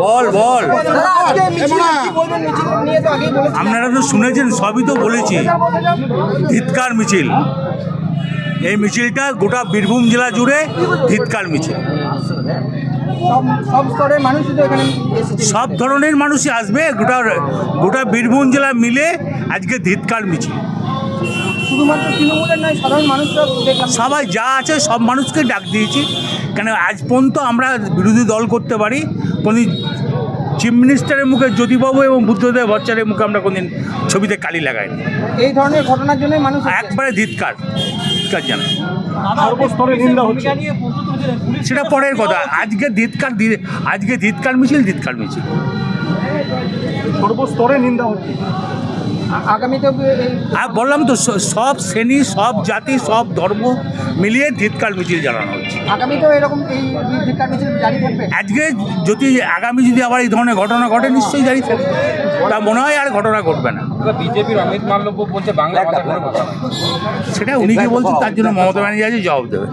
বল বল আপনারা তো শুনেছেন, সবই তো বলেছি। ধিৎকার মিছিল, এই মিছিলটা গোটা বীরভূম জেলা জুড়ে ধিৎকার মিছিল। সব ধরনের মানুষই আসবে, গোটা বীরভূম জেলা মিলে আজকে ধিৎকার মিছিল। শুধুমাত্র তৃণমূলের নয়, সাধারণ মানুষরা সবাই যা আছে সব মানুষকে ডাক দিয়েছি। কেন আজ পর্যন্ত আমরা বিরোধী দল করতে পারি, কোনো চিফ মিনিস্টারের মুখে জ্যোতিবাবু এবং বুদ্ধদেব ভট্টাচার্যের মুখে আমরা কোনদিন ছবিতে কালি লাগাইনি। এই ধরনের ঘটনার জন্য মানুষ একবারে ধিৎকার জানায়। সর্বস্তরে নিন্দা হচ্ছে, সেটা পরের কথা। আজকে ধিৎকার মিছিল। সর্বস্তরে নিন্দা হচ্ছে। আগামীতে আর বললাম তো, সব শ্রেণী, সব জাতি, সব ধর্ম মিলিয়ে ধিৎকার মিছিল জানানো হচ্ছে। আগামীতেও এরকম এই ধিৎকার মিছিল জারি থাকবে। আজকে যদি আগামী আবার এই ধরনের ঘটনা ঘটে, নিশ্চয়ই জারি থাকবে। তা মনে হয় আর ঘটনা ঘটবে না। বিজেপির অমিত মাল্লব্য বলছে বাংলা ভাষা কোনো ভাষা নয়। সেটা উনি কি বলছেন, তার জন্য মমতা ব্যানার্জি আছে, জবাব দেবে।